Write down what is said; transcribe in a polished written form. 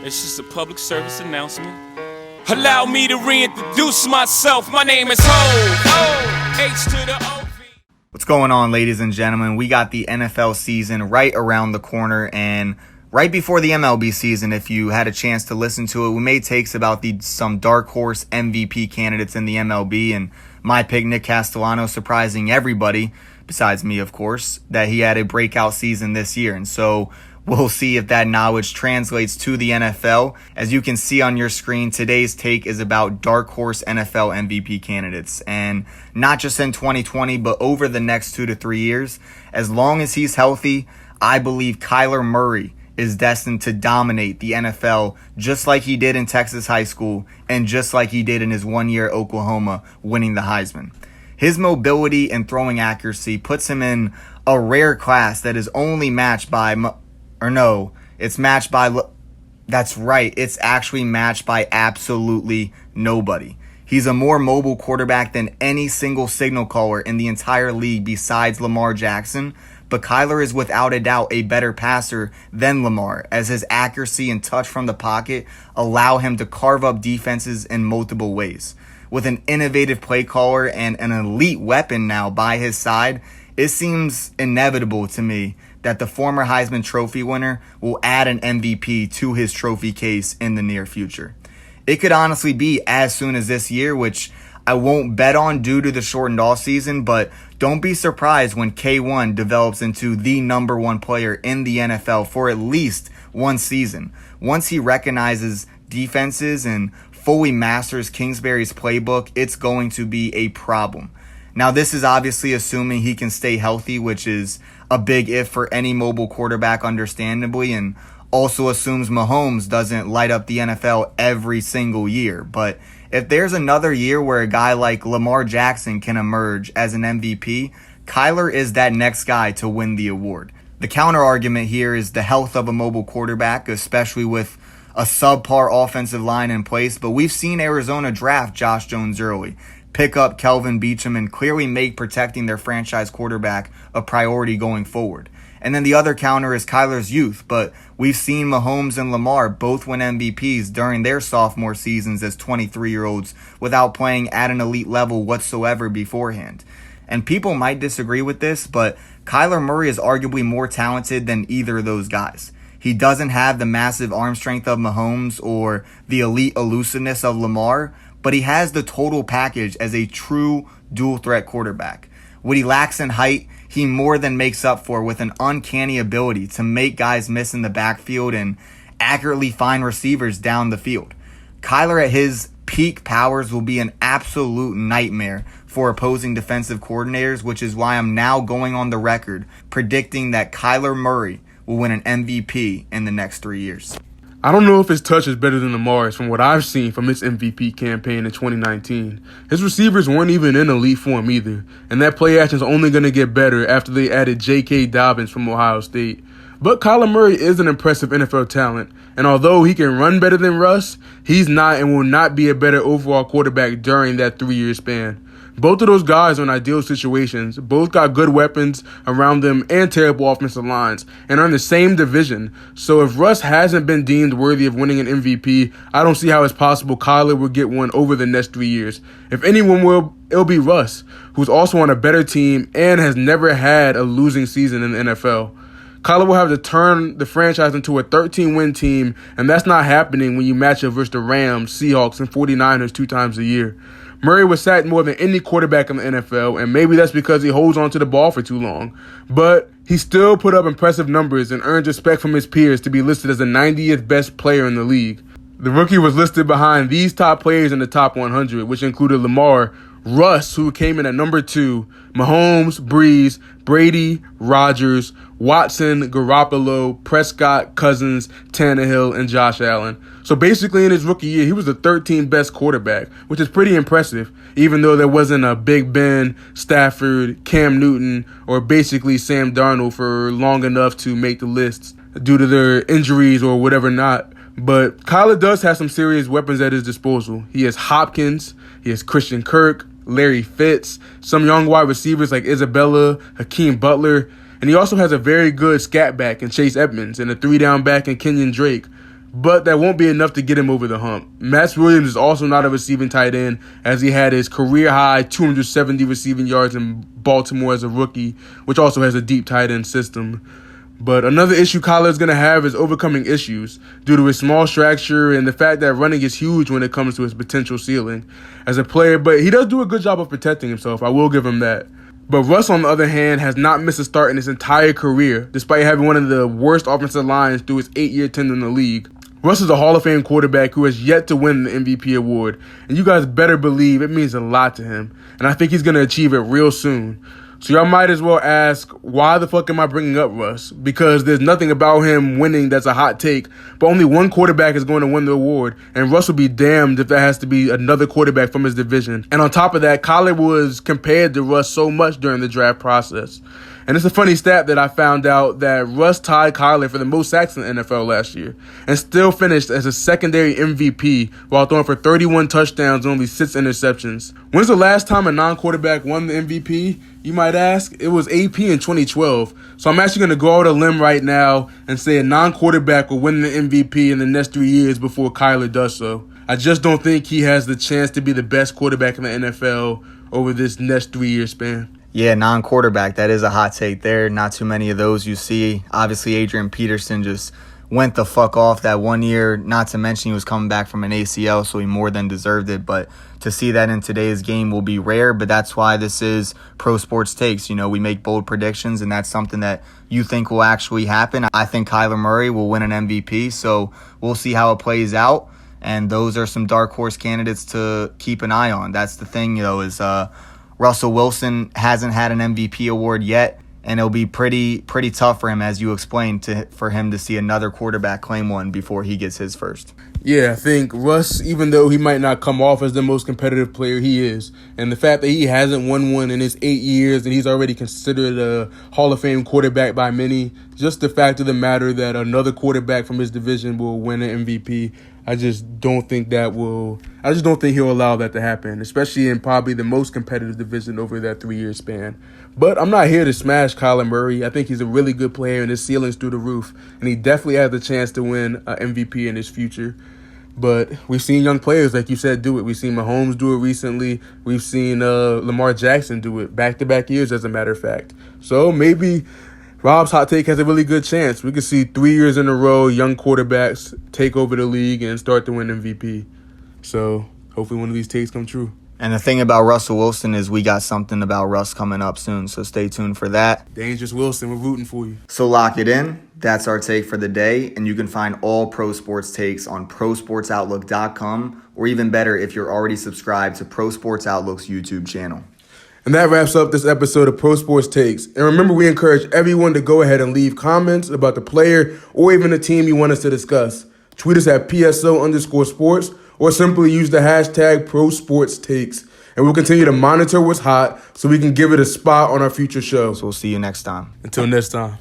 It's just a public service announcement. Allow me to reintroduce myself. My name is Ho, H to the O. What's going on, ladies and gentlemen? We got the NFL season right around the corner, and right before the MLB season, if you had a chance to listen to it, we made takes about some dark horse MVP candidates in the MLB, and my pick, Nick Castellano, surprising everybody, besides me, of course, that he had a breakout season this year. And so we'll see if that knowledge translates to the NFL. As you can see on your screen, today's take is about dark horse NFL MVP candidates. And not just in 2020, but over the next 2 to 3 years. As long as he's healthy, I believe Kyler Murray is destined to dominate the NFL just like he did in Texas high school and just like he did in his 1 year at Oklahoma winning the Heisman. His mobility and throwing accuracy puts him in a rare class that is only matched by, that's right, it's actually matched by absolutely nobody. He's a more mobile quarterback than any single signal caller in the entire league besides Lamar Jackson, but Kyler is without a doubt a better passer than Lamar, as his accuracy and touch from the pocket allow him to carve up defenses in multiple ways. With an innovative play caller and an elite weapon now by his side, it seems inevitable to me that the former Heisman Trophy winner will add an MVP to his trophy case in the near future. It could honestly be as soon as this year, which I won't bet on due to the shortened off season, but don't be surprised when K1 develops into the number one player in the NFL for at least one season. Once he recognizes defenses and fully masters Kingsbury's playbook, it's going to be a problem. Now, this is obviously assuming he can stay healthy, which is a big if for any mobile quarterback, understandably, and also assumes Mahomes doesn't light up the NFL every single year. But if there's another year where a guy like Lamar Jackson can emerge as an MVP, Kyler is that next guy to win the award. The counter argument here is the health of a mobile quarterback, especially with a subpar offensive line in place, but we've seen Arizona draft Josh Jones early, pick up Kelvin Beachum, and clearly make protecting their franchise quarterback a priority going forward. And then the other counter is Kyler's youth, but we've seen Mahomes and Lamar both win MVPs during their sophomore seasons as 23-year-olds without playing at an elite level whatsoever beforehand. And people might disagree with this, but Kyler Murray is arguably more talented than either of those guys. He doesn't have the massive arm strength of Mahomes or the elite elusiveness of Lamar, but he has the total package as a true dual threat quarterback. What he lacks in height, he more than makes up for with an uncanny ability to make guys miss in the backfield and accurately find receivers down the field. Kyler at his peak powers will be an absolute nightmare for opposing defensive coordinators, which is why I'm now going on the record predicting that Kyler Murray will win an MVP in the next 3 years. I don't know if his touch is better than Lamar's from what I've seen from his MVP campaign in 2019. His receivers weren't even in elite form either, and that play action is only going to get better after they added J.K. Dobbins from Ohio State. But Kyler Murray is an impressive NFL talent, and although he can run better than Russ, he's not and will not be a better overall quarterback during that 3-year span. Both of those guys are in ideal situations. Both got good weapons around them and terrible offensive lines and are in the same division. So if Russ hasn't been deemed worthy of winning an MVP, I don't see how it's possible Kyler will get one over the next 3 years. If anyone will, it'll be Russ, who's also on a better team and has never had a losing season in the NFL. Kyler will have to turn the franchise into a 13-win team, and that's not happening when you match up versus the Rams, Seahawks, and 49ers 2 times a year. Murray was sacked more than any quarterback in the NFL, and maybe that's because he holds on to the ball for too long. But he still put up impressive numbers and earned respect from his peers to be listed as the 90th best player in the league. The rookie was listed behind these top players in the top 100, which included Lamar, Russ, who came in at number 2, Mahomes, Breeze, Brady, Rodgers, Watson, Garoppolo, Prescott, Cousins, Tannehill, and Josh Allen. So basically in his rookie year, he was the 13th best quarterback, which is pretty impressive, even though there wasn't a Big Ben, Stafford, Cam Newton, or basically Sam Darnold for long enough to make the lists due to their injuries or whatever not. But Kyler does have some serious weapons at his disposal. He has Hopkins, he has Christian Kirk, Larry Fitz, some young wide receivers like Isabella, Hakeem Butler, and he also has a very good scat back in Chase Edmonds and a 3-down back in Kenyon Drake. but that won't be enough to get him over the hump. Max Williams is also not a receiving tight end, as he had his career-high 270 receiving yards in Baltimore as a rookie, which also has a deep tight end system. But another issue Kyler is going to have is overcoming issues due to his small stature and the fact that running is huge when it comes to his potential ceiling as a player. But he does do a good job of protecting himself. I will give him that. But Russ, on the other hand, has not missed a start in his entire career, despite having one of the worst offensive lines through his 8-year tenure in the league. Russ is a Hall of Fame quarterback who has yet to win the MVP award, and you guys better believe it means a lot to him, and I think he's going to achieve it real soon. So y'all might as well ask, why the fuck am I bringing up Russ? Because there's nothing about him winning that's a hot take, but only one quarterback is going to win the award, and Russ will be damned if that has to be another quarterback from his division. And on top of that, Kyler was compared to Russ so much during the draft process. And it's a funny stat that I found out that Russ tied Kyler for the most sacks in the NFL last year and still finished as a secondary MVP while throwing for 31 touchdowns and only 6 interceptions. When's the last time a non-quarterback won the MVP? You might ask. It was AP in 2012. So I'm actually going to go out on a limb right now and say a non-quarterback will win the MVP in the next 3 years before Kyler does so. I just don't think he has the chance to be the best quarterback in the NFL over this next 3-year span. Yeah, non-quarterback, that is a hot take there. Not too many of those you see. Obviously, Adrian Peterson just went the fuck off that 1 year, not to mention he was coming back from an ACL, so he more than deserved it. But to see that in today's game will be rare, but that's why this is Pro Sports Takes. You know, we make bold predictions, and that's something that you think will actually happen. I think Kyler Murray will win an MVP, so we'll see how it plays out. And those are some dark horse candidates to keep an eye on. That's the thing, is Russell Wilson hasn't had an MVP award yet, and it'll be pretty tough for him, as you explained, for him to see another quarterback claim one before he gets his first. Yeah, I think Russ, even though he might not come off as the most competitive player, he is. And the fact that he hasn't won one in his 8 years and he's already considered a Hall of Fame quarterback by many, just the fact of the matter that another quarterback from his division will win an MVP, I just don't think he'll allow that to happen, especially in probably the most competitive division over that 3-year span. But I'm not here to smash Kyler Murray. I think he's a really good player and his ceiling's through the roof, and he definitely has the chance to win an MVP in his future. But we've seen young players, like you said, do it. We've seen Mahomes do it recently. We've seen Lamar Jackson do it back-to-back years, as a matter of fact. So maybe Rob's hot take has a really good chance. We could see 3 years in a row, young quarterbacks take over the league and start to win MVP. So hopefully one of these takes come true. And the thing about Russell Wilson is we got something about Russ coming up soon, so stay tuned for that. Dangerous Wilson, we're rooting for you. So lock it in. That's our take for the day, and you can find all Pro Sports takes on prosportsoutlook.com, or even better, if you're already subscribed to Pro Sports Outlook's YouTube channel. And that wraps up this episode of Pro Sports Takes. And remember, we encourage everyone to go ahead and leave comments about the player or even the team you want us to discuss. Tweet us at PSO_sports or simply use the hashtag ProSportsTakes. And we'll continue to monitor what's hot so we can give it a spot on our future show. So we'll see you next time. Until next time.